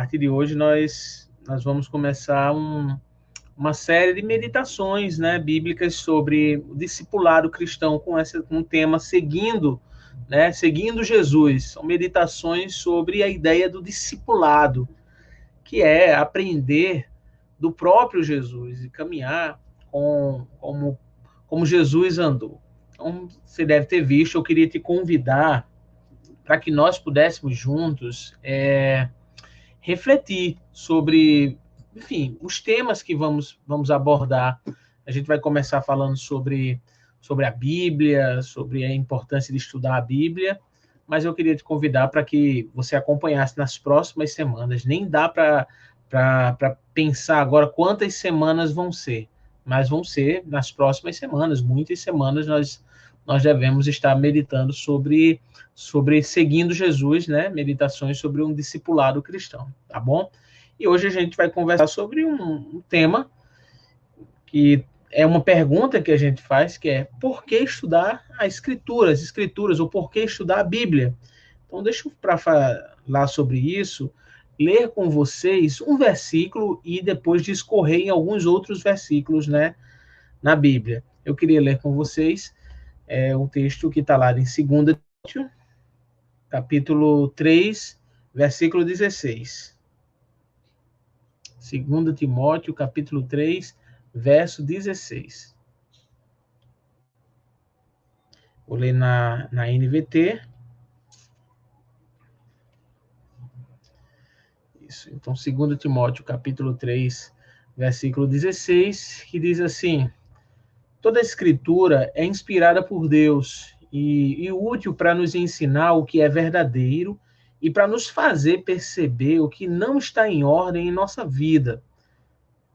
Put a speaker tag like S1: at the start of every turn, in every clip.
S1: partir de hoje nós vamos começar uma série de meditações, né, bíblicas sobre o discipulado cristão com um tema seguindo Jesus. São meditações sobre a ideia do discipulado, que é aprender do próprio Jesus e caminhar como Jesus andou. Então, você deve ter visto, eu queria te convidar para que nós pudéssemos juntos refletir sobre, enfim, os temas que vamos abordar. A gente vai começar falando sobre a Bíblia, sobre a importância de estudar a Bíblia, mas eu queria te convidar para que você acompanhasse nas próximas semanas. Nem dá para pensar agora quantas semanas vão ser, mas vão ser nas próximas semanas, muitas semanas nós devemos estar meditando sobre seguindo Jesus, né? Meditações sobre um discipulado cristão, tá bom? E hoje a gente vai conversar sobre um tema que é uma pergunta que a gente faz, que é: por que estudar as escrituras, ou por que estudar a Bíblia? Então, deixa eu, para falar sobre isso, ler com vocês um versículo e depois discorrer em alguns outros versículos, né, na Bíblia. Eu queria ler com vocês o texto que está lá em 2 Timóteo, capítulo 3, versículo 16. 2 Timóteo, capítulo 3, verso 16. Vou ler na NVT. Isso. Então, 2 Timóteo, capítulo 3, versículo 16, que diz assim: toda a escritura é inspirada por Deus e útil para nos ensinar o que é verdadeiro e para nos fazer perceber o que não está em ordem em nossa vida.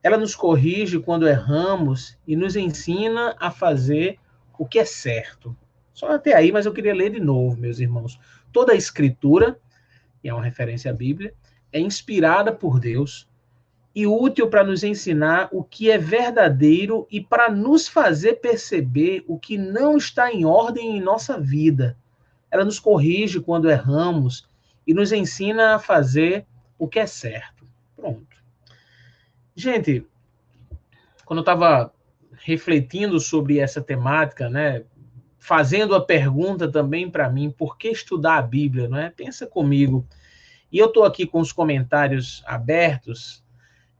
S1: Ela nos corrige quando erramos e nos ensina a fazer o que é certo. Só até aí, mas eu queria ler de novo, meus irmãos. Toda a escritura, e é uma referência à Bíblia, é inspirada por Deus e útil para nos ensinar o que é verdadeiro e para nos fazer perceber o que não está em ordem em nossa vida. Ela nos corrige quando erramos e nos ensina a fazer o que é certo. Pronto. Gente, quando eu estava refletindo sobre essa temática, né, fazendo a pergunta também para mim, por que estudar a Bíblia, não é? Pensa comigo. E eu estou aqui com os comentários abertos,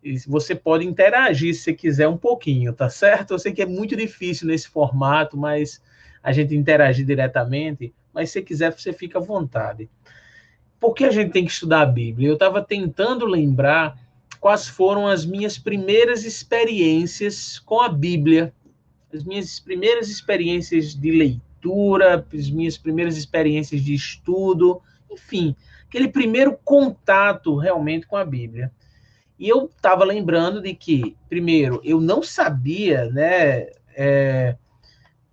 S1: e você pode interagir se você quiser um pouquinho, tá certo? Eu sei que é muito difícil nesse formato, mas a gente interagir diretamente, mas se você quiser, você fica à vontade. Por que a gente tem que estudar a Bíblia? Eu estava tentando lembrar quais foram as minhas primeiras experiências com a Bíblia, as minhas primeiras experiências de leitura, as minhas primeiras experiências de estudo, enfim, aquele primeiro contato realmente com a Bíblia. E eu estava lembrando de que, primeiro, eu não sabia, né,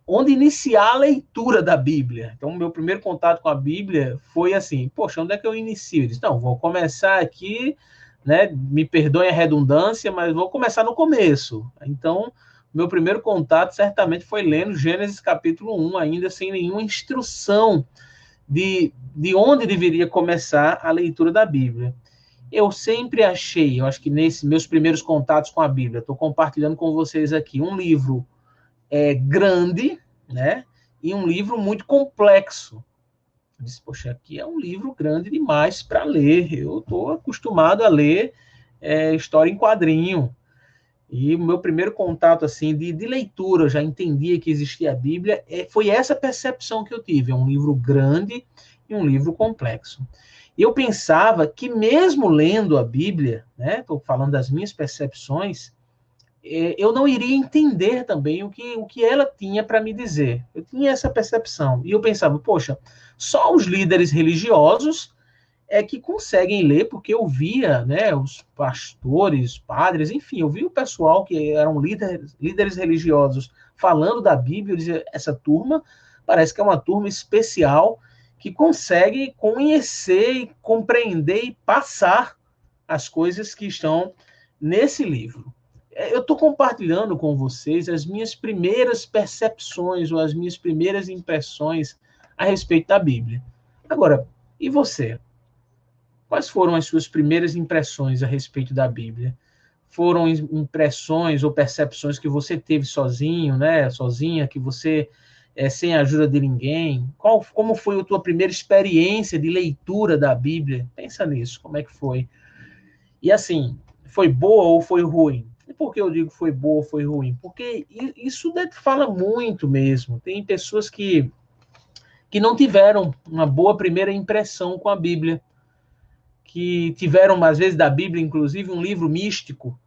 S1: onde iniciar a leitura da Bíblia. Então, o meu primeiro contato com a Bíblia foi assim: poxa, onde é que eu inicio? Eu disse: não, vou começar aqui, né, me perdoem a redundância, mas vou começar no começo. Então, meu primeiro contato certamente foi lendo Gênesis capítulo 1, ainda sem nenhuma instrução de onde deveria começar a leitura da Bíblia. Eu sempre achei, eu acho que nesses meus primeiros contatos com a Bíblia, estou compartilhando com vocês aqui, um livro grande, né? E um livro muito complexo. Eu disse: poxa, aqui é um livro grande demais para ler. Eu estou acostumado a ler história em quadrinho. E o meu primeiro contato assim de leitura, eu já entendia que existia a Bíblia, foi essa percepção que eu tive. É um livro grande e um livro complexo. E eu pensava que mesmo lendo a Bíblia, né, estou falando das minhas percepções, eu não iria entender também o que ela tinha para me dizer. Eu tinha essa percepção. E eu pensava: poxa, só os líderes religiosos é que conseguem ler, porque eu via, né, os pastores, padres, enfim, eu via o pessoal que eram líderes religiosos falando da Bíblia. Eu dizia: essa turma parece que é uma turma especial que consegue conhecer e compreender e passar as coisas que estão nesse livro. Eu estou compartilhando com vocês as minhas primeiras percepções ou as minhas primeiras impressões a respeito da Bíblia. Agora, e você? Quais foram as suas primeiras impressões a respeito da Bíblia? Foram impressões ou percepções que você teve sozinho, né? Sozinha, que você, sem a ajuda de ninguém? Como foi a tua primeira experiência de leitura da Bíblia? Pensa nisso, como é que foi? E assim, foi boa ou foi ruim? E por que eu digo foi boa ou foi ruim? Porque isso fala muito mesmo. Tem pessoas que não tiveram uma boa primeira impressão com a Bíblia, que tiveram, às vezes, da Bíblia, inclusive, um livro místico,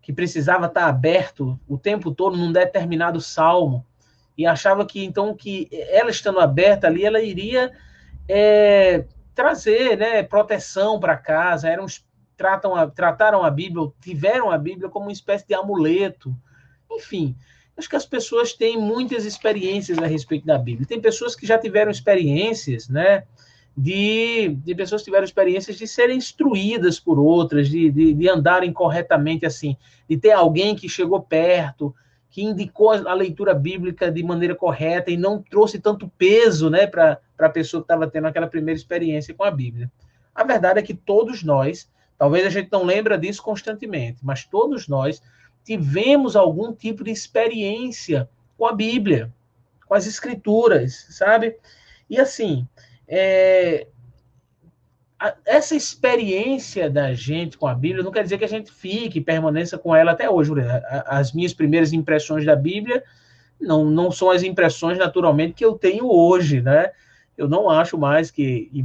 S1: que precisava estar aberto o tempo todo num determinado salmo, e achava que, então, que ela estando aberta ali, ela iria trazer, né, proteção para casa. Trataram a Bíblia, tiveram a Bíblia como uma espécie de amuleto. Enfim, acho que as pessoas têm muitas experiências a respeito da Bíblia. Tem pessoas que já tiveram experiências, né, de pessoas que tiveram experiências de serem instruídas por outras, de andarem corretamente, assim, de ter alguém que chegou perto, que indicou a leitura bíblica de maneira correta e não trouxe tanto peso, né, para a pessoa que estava tendo aquela primeira experiência com a Bíblia. A verdade é que todos nós, talvez a gente não lembre disso constantemente, mas todos nós tivemos algum tipo de experiência com a Bíblia, com as Escrituras, sabe? E assim, essa experiência da gente com a Bíblia não quer dizer que a gente fique, permaneça com ela até hoje. As minhas primeiras impressões da Bíblia não são as impressões, naturalmente, que eu tenho hoje, né? Eu não acho mais que, e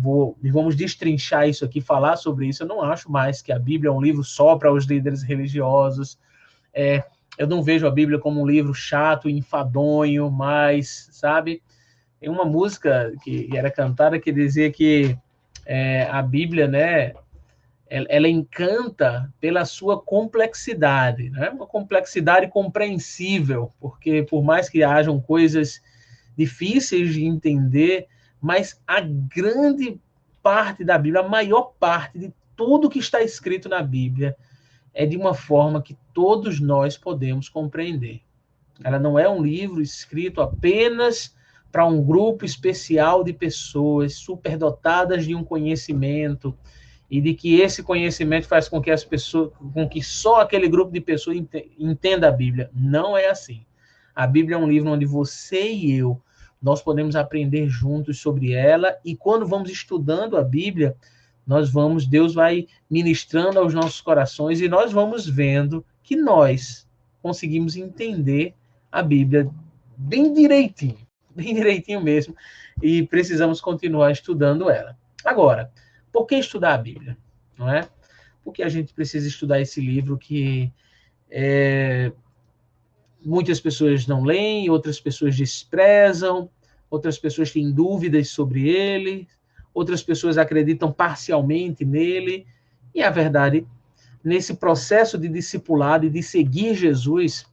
S1: vamos destrinchar isso aqui, falar sobre isso, eu não acho mais que a Bíblia é um livro só para os líderes religiosos. Eu não vejo a Bíblia como um livro chato, enfadonho, mas, sabe? Tem uma música que era cantada que dizia que a Bíblia, né, ela encanta pela sua complexidade, né? Uma complexidade compreensível, porque por mais que hajam coisas difíceis de entender, mas a grande parte da Bíblia, a maior parte de tudo que está escrito na Bíblia, é de uma forma que todos nós podemos compreender. Ela não é um livro escrito apenas para um grupo especial de pessoas superdotadas de um conhecimento e de que esse conhecimento faz com que as pessoas, com que só aquele grupo de pessoas entenda a Bíblia. Não é assim. A Bíblia é um livro onde você e eu, nós podemos aprender juntos sobre ela, e quando vamos estudando a Bíblia, Deus vai ministrando aos nossos corações e nós vamos vendo que nós conseguimos entender a Bíblia bem direitinho mesmo, e precisamos continuar estudando ela. Agora, por que estudar a Bíblia? Não é? Porque a gente precisa estudar esse livro que muitas pessoas não leem, outras pessoas desprezam, outras pessoas têm dúvidas sobre ele, outras pessoas acreditam parcialmente nele, e a verdade, nesse processo de discipulado e de seguir Jesus,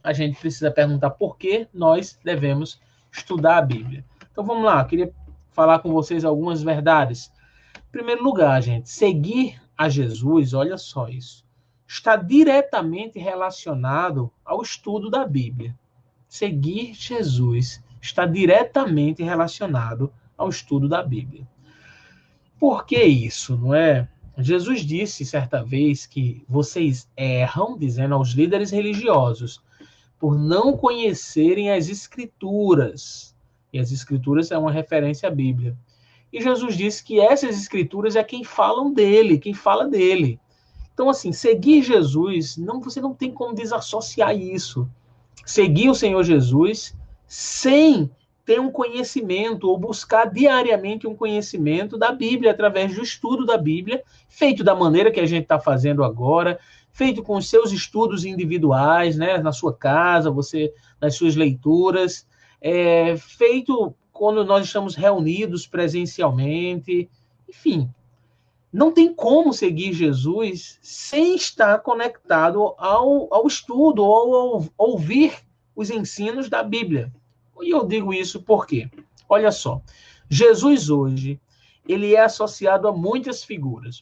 S1: a gente precisa perguntar por que nós devemos estudar a Bíblia. Então vamos lá, eu queria falar com vocês algumas verdades. Em primeiro lugar, gente, seguir a Jesus, olha só isso, está diretamente relacionado ao estudo da Bíblia. Seguir Jesus está diretamente relacionado ao estudo da Bíblia. Por que isso, não é? Jesus disse certa vez que vocês erram, dizendo aos líderes religiosos, por não conhecerem as Escrituras. E as Escrituras é uma referência à Bíblia. E Jesus disse que essas Escrituras é quem falam dele, quem fala dele. Então, assim, seguir Jesus, você não tem como desassociar isso. Seguir o Senhor Jesus sem ter um conhecimento, ou buscar diariamente um conhecimento da Bíblia, através do estudo da Bíblia, feito da maneira que a gente está fazendo agora, feito com os seus estudos individuais, né, na sua casa, você nas suas leituras, feito quando nós estamos reunidos presencialmente, enfim. Não tem como seguir Jesus sem estar conectado ao estudo, ou ao ouvir os ensinos da Bíblia. E eu digo isso porque, olha só, Jesus hoje, ele é associado a muitas figuras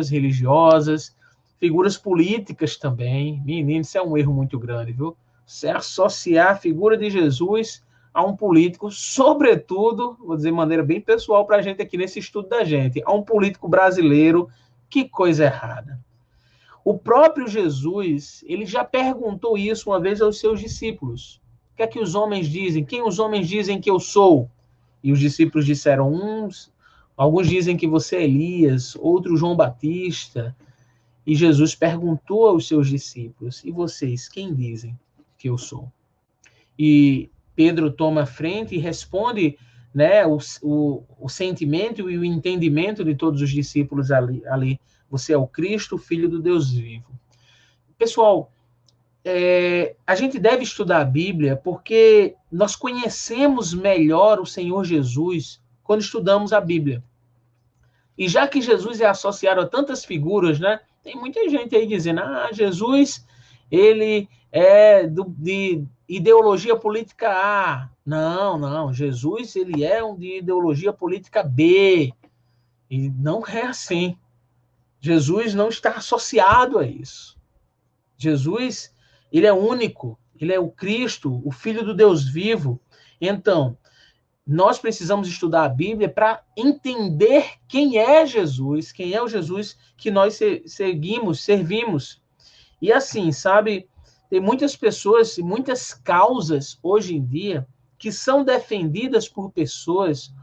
S1: religiosas, figuras políticas também. Menino, isso é um erro muito grande, viu? Você associar a figura de Jesus a um político, sobretudo, vou dizer de maneira bem pessoal para a gente aqui nesse estudo da gente, a um político brasileiro, que coisa errada. O próprio Jesus, ele já perguntou isso uma vez aos seus discípulos. O que é que os homens dizem? Quem os homens dizem que eu sou? E os discípulos disseram, alguns dizem que você é Elias, outros João Batista. E Jesus perguntou aos seus discípulos, e vocês, quem dizem que eu sou? E Pedro toma a frente e responde, né, o sentimento e o entendimento de todos os discípulos ali. Você é o Cristo, Filho do Deus vivo. Pessoal, a gente deve estudar a Bíblia porque nós conhecemos melhor o Senhor Jesus quando estudamos a Bíblia. E já que Jesus é associado a tantas figuras, né? Tem muita gente aí dizendo, Jesus, ele é de ideologia política A. Não, Jesus, ele é de ideologia política B. E não é assim. Jesus não está associado a isso. Jesus, ele é único, ele é o Cristo, o Filho do Deus vivo. Então, nós precisamos estudar a Bíblia para entender quem é Jesus, quem é o Jesus que nós servimos. E assim, sabe, tem muitas pessoas e muitas causas hoje em dia que são defendidas por pessoas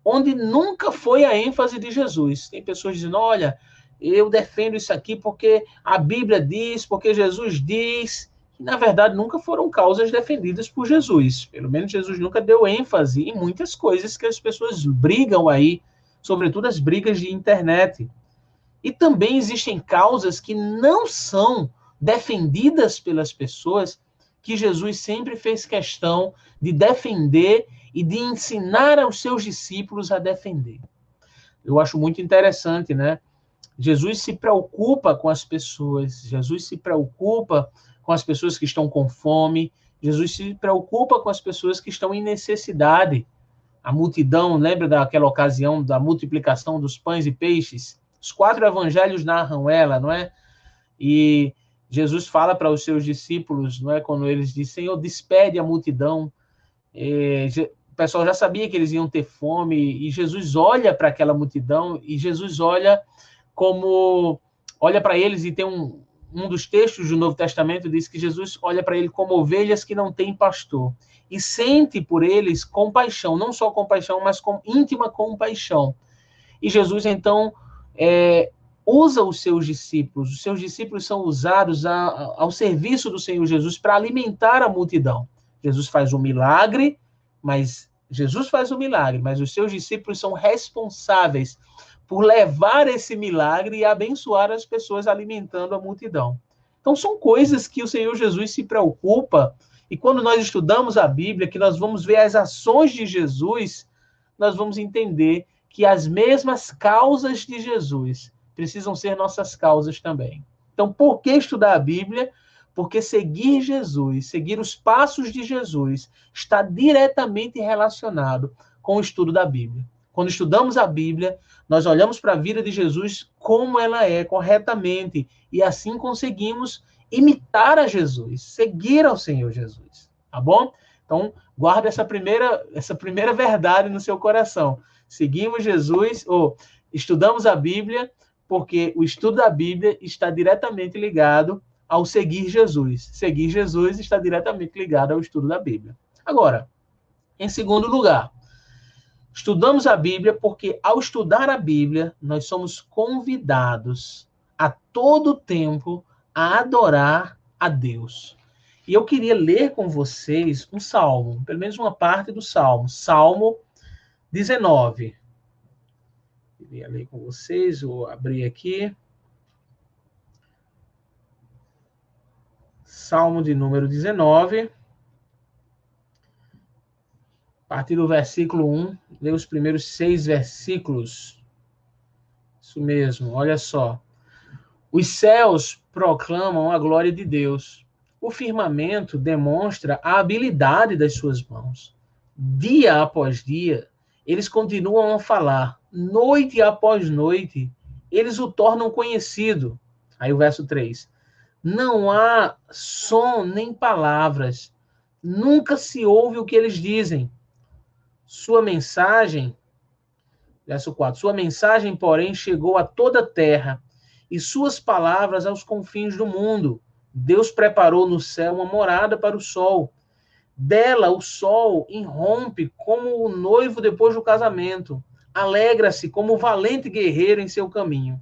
S1: onde nunca foi a ênfase de Jesus. Tem pessoas dizendo, olha, eu defendo isso aqui porque a Bíblia diz, porque Jesus diz, que na verdade nunca foram causas defendidas por Jesus. Pelo menos Jesus nunca deu ênfase em muitas coisas que as pessoas brigam aí, sobretudo as brigas de internet. E também existem causas que não são defendidas pelas pessoas, que Jesus sempre fez questão de defender e de ensinar aos seus discípulos a defender. Eu acho muito interessante, né? Jesus se preocupa com as pessoas, Jesus se preocupa com as pessoas que estão com fome, Jesus se preocupa com as pessoas que estão em necessidade. A multidão, lembra daquela ocasião da multiplicação dos pães e peixes? Os 4 evangelhos narram ela, não é? E Jesus fala para os seus discípulos, não é? Quando eles dizem, Senhor, despede a multidão. O pessoal já sabia que eles iam ter fome, e Jesus olha para aquela multidão, e Jesus olha para eles, e tem um dos textos do Novo Testamento diz que Jesus olha para ele como ovelhas que não têm pastor, e sente por eles compaixão, não só compaixão, mas com íntima compaixão. E Jesus, então, usa os seus discípulos são usados ao serviço do Senhor Jesus para alimentar a multidão. Jesus faz um milagre, mas os seus discípulos são responsáveis por levar esse milagre e abençoar as pessoas alimentando a multidão. Então, são coisas que o Senhor Jesus se preocupa, e quando nós estudamos a Bíblia, que nós vamos ver as ações de Jesus, nós vamos entender que as mesmas causas de Jesus precisam ser nossas causas também. Então, por que estudar a Bíblia? Porque seguir Jesus, seguir os passos de Jesus, está diretamente relacionado com o estudo da Bíblia. Quando estudamos a Bíblia, nós olhamos para a vida de Jesus como ela é, corretamente, e assim conseguimos imitar a Jesus, seguir ao Senhor Jesus. Tá bom? Então, guarda essa primeira verdade no seu coração. Seguimos Jesus, ou estudamos a Bíblia, porque o estudo da Bíblia está diretamente ligado ao seguir Jesus. Seguir Jesus está diretamente ligado ao estudo da Bíblia. Agora, em segundo lugar, estudamos a Bíblia porque, ao estudar a Bíblia, nós somos convidados a todo tempo a adorar a Deus. E eu queria ler com vocês um salmo, pelo menos uma parte do salmo, Salmo 19. Eu queria ler com vocês, vou abrir aqui. Salmo de número 19. A partir do versículo 1, lê os primeiros 6 versículos. Isso mesmo, olha só. Os céus proclamam a glória de Deus. O firmamento demonstra a habilidade das suas mãos. Dia após dia, eles continuam a falar. Noite após noite, eles o tornam conhecido. Aí o verso 3. Não há som nem palavras. Nunca se ouve o que eles dizem. Sua mensagem, verso 4, sua mensagem, porém, chegou a toda a terra, e suas palavras aos confins do mundo. Deus preparou no céu uma morada para o sol. Dela o sol irrompe como o noivo depois do casamento. Alegra-se como o valente guerreiro em seu caminho.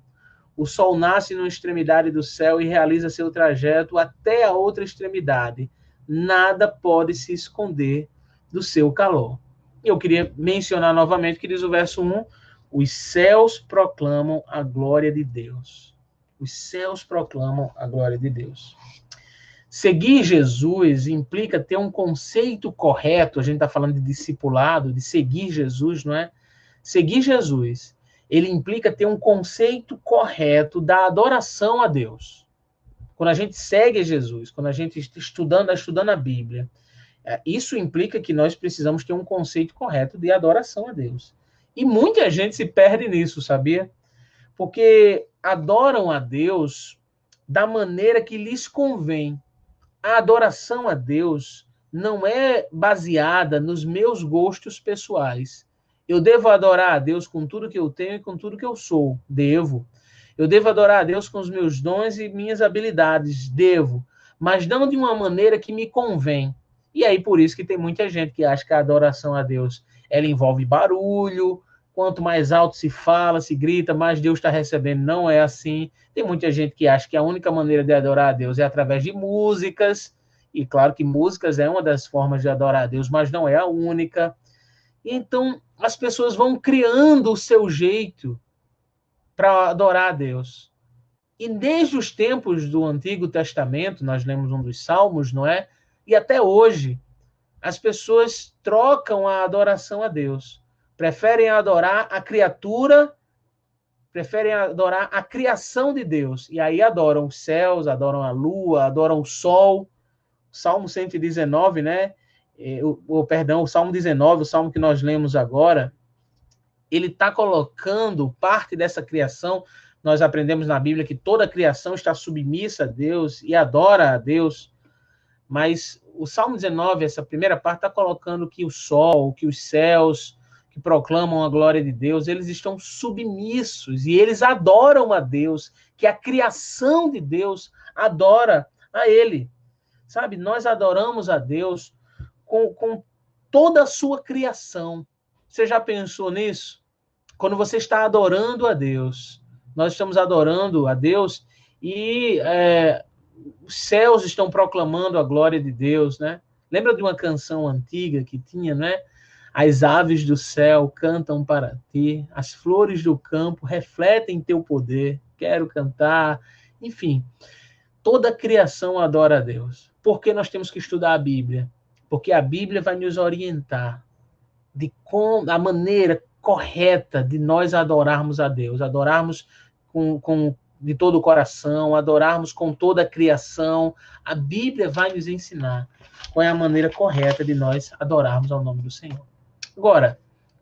S1: O sol nasce numa extremidade do céu e realiza seu trajeto até a outra extremidade. Nada pode se esconder do seu calor. Eu queria mencionar novamente o que diz o verso 1. Os céus proclamam a glória de Deus. Os céus proclamam a glória de Deus. Seguir Jesus implica ter um conceito correto. A gente está falando de discipulado, de seguir Jesus, não é? Seguir Jesus, ele implica ter um conceito correto da adoração a Deus. Quando a gente segue Jesus, quando a gente está estudando a Bíblia, isso implica que nós precisamos ter um conceito correto de adoração a Deus. E muita gente se perde nisso, sabia? Porque adoram a Deus da maneira que lhes convém. A adoração a Deus não é baseada nos meus gostos pessoais. Eu devo adorar a Deus com tudo que eu tenho e com tudo que eu sou. Devo. Eu devo adorar a Deus com os meus dons e minhas habilidades. Devo. Mas não de uma maneira que me convém. E aí, por isso que tem muita gente que acha que a adoração a Deus, ela envolve barulho. Quanto mais alto se fala, se grita, mais Deus está recebendo. Não é assim. Tem muita gente que acha que a única maneira de adorar a Deus é através de músicas. E claro que músicas é uma das formas de adorar a Deus, mas não é a única. Então, as pessoas vão criando o seu jeito para adorar a Deus. E desde os tempos do Antigo Testamento, nós lemos um dos Salmos, não é? E até hoje, as pessoas trocam a adoração a Deus. Preferem adorar a criatura, preferem adorar a criação de Deus. E aí adoram os céus, adoram a lua, adoram o sol. Salmo 119, né? O Salmo 19, o Salmo que nós lemos agora, ele está colocando parte dessa criação. Nós aprendemos na Bíblia que toda a criação está submissa a Deus e adora a Deus. Mas o Salmo 19, essa primeira parte, está colocando que o sol, que os céus, que proclamam a glória de Deus, eles estão submissos e eles adoram a Deus, que a criação de Deus adora a Ele. Sabe, nós adoramos a Deus com toda a sua criação. Você já pensou nisso? Quando você está adorando a Deus, nós estamos adorando a Deus e os céus estão proclamando a glória de Deus, né? Lembra de uma canção antiga que tinha, né? As aves do céu cantam para ti, as flores do campo refletem teu poder, quero cantar, enfim. Toda a criação adora a Deus. Por que nós temos que estudar a Bíblia? Porque a Bíblia vai nos orientar de como, a maneira correta de nós adorarmos a Deus, adorarmos de todo o coração, adorarmos com toda a criação. A Bíblia vai nos ensinar qual é a maneira correta de nós adorarmos ao nome do Senhor. Agora,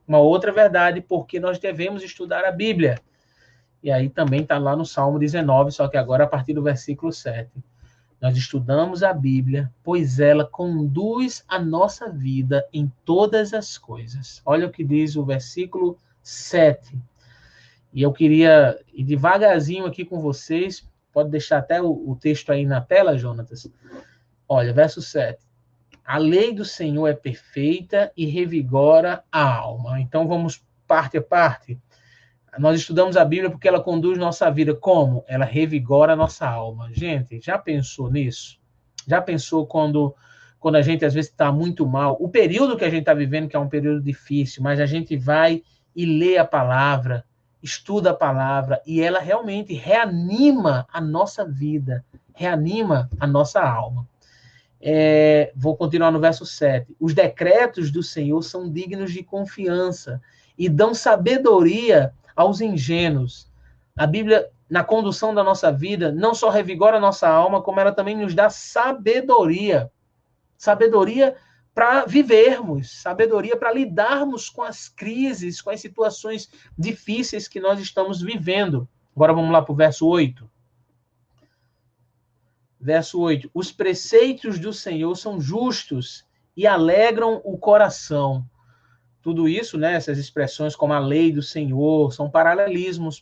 S1: uma outra verdade, porque nós devemos estudar a Bíblia. E aí também está lá no Salmo 19, só que agora a partir do versículo 7. Nós estudamos a Bíblia, pois ela conduz a nossa vida em todas as coisas. Olha o que diz o versículo 7. E eu queria ir devagarzinho aqui com vocês. Pode deixar até o texto aí na tela, Jonatas. Olha, verso 7. A lei do Senhor é perfeita e revigora a alma. Então vamos parte a parte. Nós estudamos a Bíblia porque ela conduz nossa vida. Como? Ela revigora a nossa alma. Gente, já pensou nisso? Já pensou quando a gente às vezes está muito mal? O período que a gente está vivendo, que é um período difícil, mas a gente vai e lê a palavra, estuda a palavra, e ela realmente reanima a nossa vida, reanima a nossa alma. Vou continuar no verso 7. Os decretos do Senhor são dignos de confiança e dão sabedoria aos ingênuos. A Bíblia, na condução da nossa vida, não só revigora a nossa alma, como ela também nos dá sabedoria. Sabedoria para vivermos, sabedoria para lidarmos com as crises, com as situações difíceis que nós estamos vivendo. Agora vamos lá para o verso 8. Verso 8. Os preceitos do Senhor são justos e alegram o coração. Tudo isso, né, essas expressões como a lei do Senhor, são paralelismos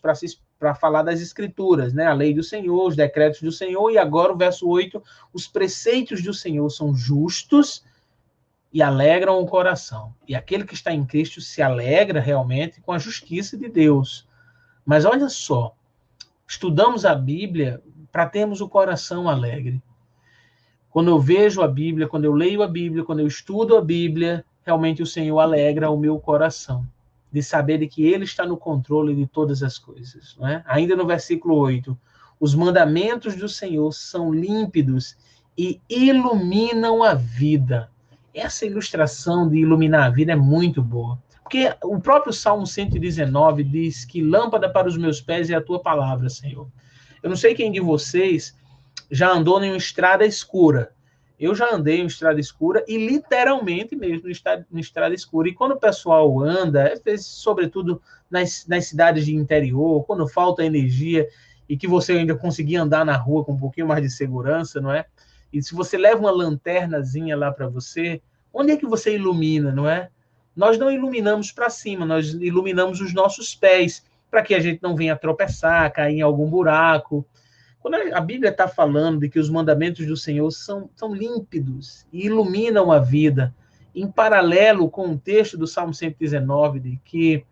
S1: para falar das Escrituras, né? A lei do Senhor, os decretos do Senhor, e agora o verso 8, os preceitos do Senhor são justos e alegram o coração. E aquele que está em Cristo se alegra realmente com a justiça de Deus. Mas olha só, estudamos a Bíblia para termos o coração alegre. Quando eu vejo a Bíblia, quando eu leio a Bíblia, quando eu estudo a Bíblia, realmente o Senhor alegra o meu coração, de saber de que Ele está no controle de todas as coisas. Não é? Ainda no versículo 8, os mandamentos do Senhor são límpidos e iluminam a vida. Essa ilustração de iluminar a vida é muito boa. Porque o próprio Salmo 119 diz que lâmpada para os meus pés é a tua palavra, Senhor. Eu não sei quem de vocês já andou em uma estrada escura. Eu já andei em estrada escura e literalmente mesmo em estrada escura. E quando o pessoal anda, sobretudo nas cidades de interior, quando falta energia e que você ainda conseguir andar na rua com um pouquinho mais de segurança, não é? E se você leva uma lanternazinha lá para você, onde é que você ilumina, não é? Nós não iluminamos para cima, nós iluminamos os nossos pés, para que a gente não venha tropeçar, cair em algum buraco. Quando a Bíblia está falando de que os mandamentos do Senhor são límpidos e iluminam a vida, em paralelo com o texto do Salmo 119, de que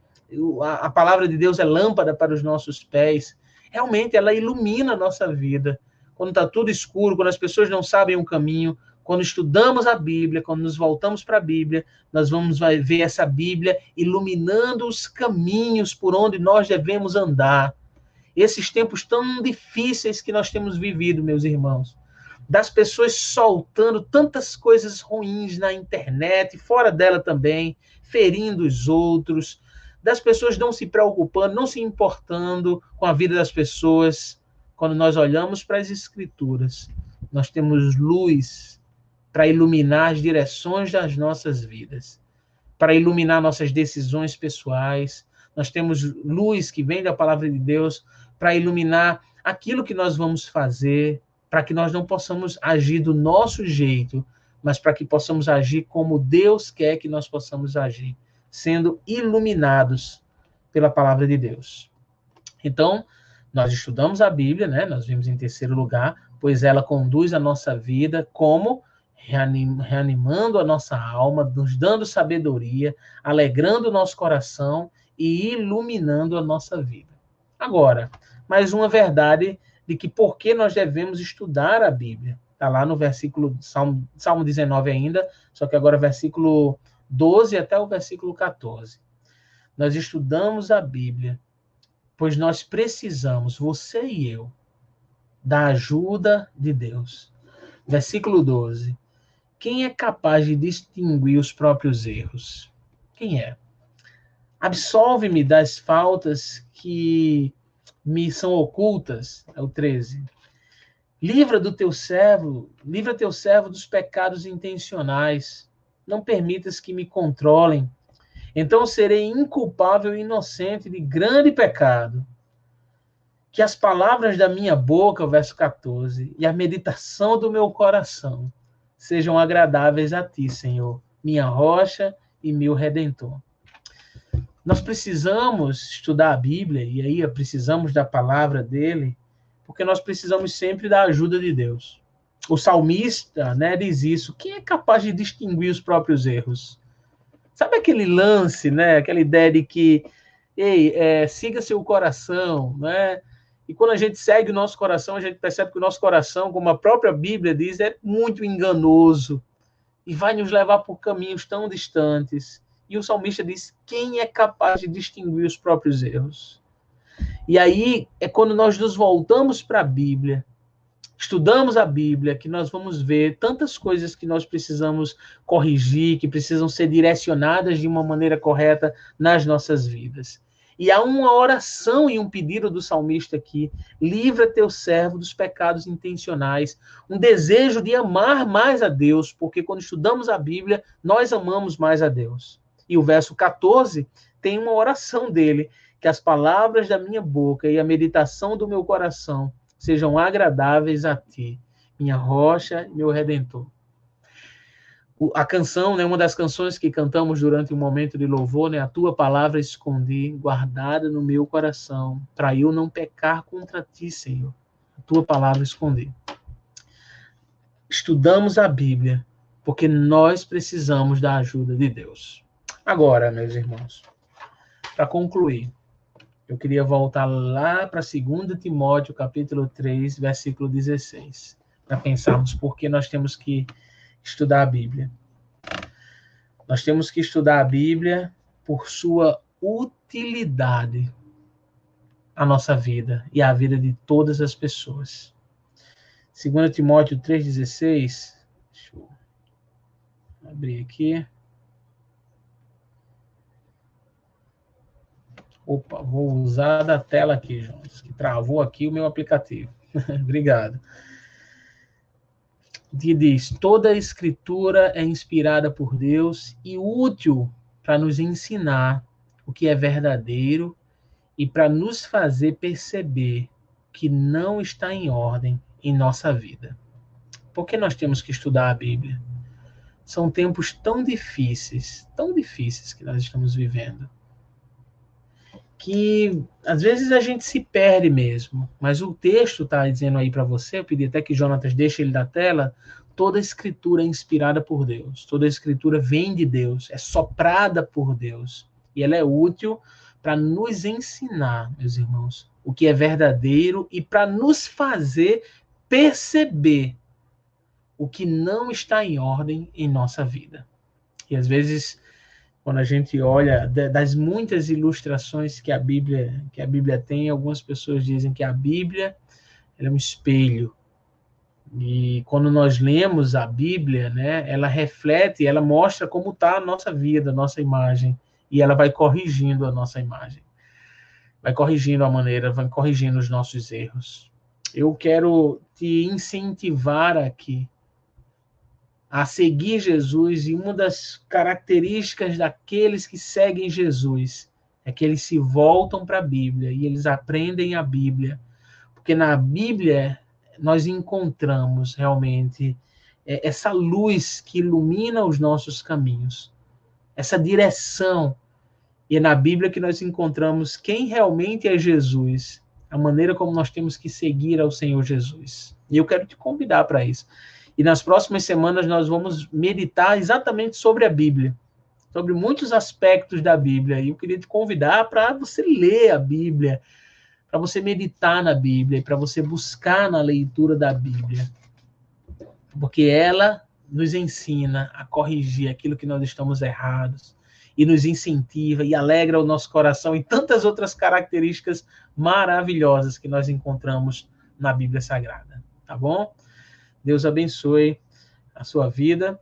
S1: a palavra de Deus é lâmpada para os nossos pés, realmente ela ilumina a nossa vida. Quando está tudo escuro, quando as pessoas não sabem o caminho, quando estudamos a Bíblia, quando nos voltamos para a Bíblia, nós vamos ver essa Bíblia iluminando os caminhos por onde nós devemos andar. Esses tempos tão difíceis que nós temos vivido, meus irmãos, das pessoas soltando tantas coisas ruins na internet, fora dela também, ferindo os outros, das pessoas não se preocupando, não se importando com a vida das pessoas. Quando nós olhamos para as Escrituras, nós temos luz para iluminar as direções das nossas vidas, para iluminar nossas decisões pessoais. Nós temos luz que vem da palavra de Deus para iluminar aquilo que nós vamos fazer, para que nós não possamos agir do nosso jeito, mas para que possamos agir como Deus quer que nós possamos agir, sendo iluminados pela palavra de Deus. Então, nós estudamos a Bíblia, né? Nós vimos em terceiro lugar, pois ela conduz a nossa vida como reanimando a nossa alma, nos dando sabedoria, alegrando o nosso coração e iluminando a nossa vida. Agora, mais uma verdade de que por que nós devemos estudar a Bíblia. Está lá no versículo, Salmo 19 ainda, só que agora versículo 12 até o versículo 14. Nós estudamos a Bíblia, pois nós precisamos, você e eu, da ajuda de Deus. Versículo 12. Quem é capaz de distinguir os próprios erros? Quem é? Absolve-me das faltas que me são ocultas, é o 13. Livra teu servo dos pecados intencionais. Não permitas que me controlem. Então serei inculpável e inocente de grande pecado. Que as palavras da minha boca, o verso 14, e a meditação do meu coração sejam agradáveis a ti, Senhor, minha rocha e meu redentor. Nós precisamos estudar a Bíblia, e aí precisamos da palavra dele, porque nós precisamos sempre da ajuda de Deus. O salmista, né, diz isso. Quem é capaz de distinguir os próprios erros? Sabe aquele lance, né, aquela ideia de que, siga seu coração, né? E quando a gente segue o nosso coração, a gente percebe que o nosso coração, como a própria Bíblia diz, é muito enganoso e vai nos levar por caminhos tão distantes. E o salmista diz, quem é capaz de distinguir os próprios erros? E aí é quando nós nos voltamos para a Bíblia, estudamos a Bíblia, que nós vamos ver tantas coisas que nós precisamos corrigir, que precisam ser direcionadas de uma maneira correta nas nossas vidas. E há uma oração e um pedido do salmista aqui, livra teu servo dos pecados intencionais, um desejo de amar mais a Deus, porque quando estudamos a Bíblia, nós amamos mais a Deus. E o verso 14 tem uma oração dele, que as palavras da minha boca e a meditação do meu coração sejam agradáveis a ti, minha rocha e meu redentor. A canção, né, uma das canções que cantamos durante o momento de louvor, né, a tua palavra escondi, guardada no meu coração, para eu não pecar contra ti, Senhor. A tua palavra escondi. Estudamos a Bíblia, porque nós precisamos da ajuda de Deus. Agora, meus irmãos, para concluir, eu queria voltar lá para 2 Timóteo, capítulo 3, versículo 16, para pensarmos por que nós temos que estudar a Bíblia. Nós temos que estudar a Bíblia por sua utilidade à nossa vida e à vida de todas as pessoas. 2 Timóteo 3,16. Deixa eu abrir aqui. Opa, vou usar da tela aqui, João, que travou aqui o meu aplicativo. Obrigado. Que diz: toda a escritura é inspirada por Deus e útil para nos ensinar o que é verdadeiro e para nos fazer perceber que não está em ordem em nossa vida. Por que nós temos que estudar a Bíblia? São tempos tão difíceis que nós estamos vivendo, que às vezes a gente se perde mesmo, mas o texto está dizendo aí para você, eu pedi até que Jonatas deixe ele da tela, toda a escritura é inspirada por Deus, toda a escritura vem de Deus, é soprada por Deus, e ela é útil para nos ensinar, meus irmãos, o que é verdadeiro e para nos fazer perceber o que não está em ordem em nossa vida. E às vezes, quando a gente olha das muitas ilustrações que a Bíblia tem, algumas pessoas dizem que a Bíblia ela é um espelho. E quando nós lemos a Bíblia, né, ela reflete, ela mostra como está a nossa vida, a nossa imagem, e ela vai corrigindo a nossa imagem. Vai corrigindo a maneira, vai corrigindo os nossos erros. Eu quero te incentivar aqui a seguir Jesus, e uma das características daqueles que seguem Jesus é que eles se voltam para a Bíblia e eles aprendem a Bíblia, porque na Bíblia nós encontramos realmente essa luz que ilumina os nossos caminhos, essa direção, e é na Bíblia que nós encontramos quem realmente é Jesus, a maneira como nós temos que seguir ao Senhor Jesus. E eu quero te convidar para isso. E nas próximas semanas nós vamos meditar exatamente sobre a Bíblia, sobre muitos aspectos da Bíblia. E eu queria te convidar para você ler a Bíblia, para você meditar na Bíblia, para você buscar na leitura da Bíblia. Porque ela nos ensina a corrigir aquilo que nós estamos errados, e nos incentiva e alegra o nosso coração, e tantas outras características maravilhosas que nós encontramos na Bíblia Sagrada. Tá bom? Deus abençoe a sua vida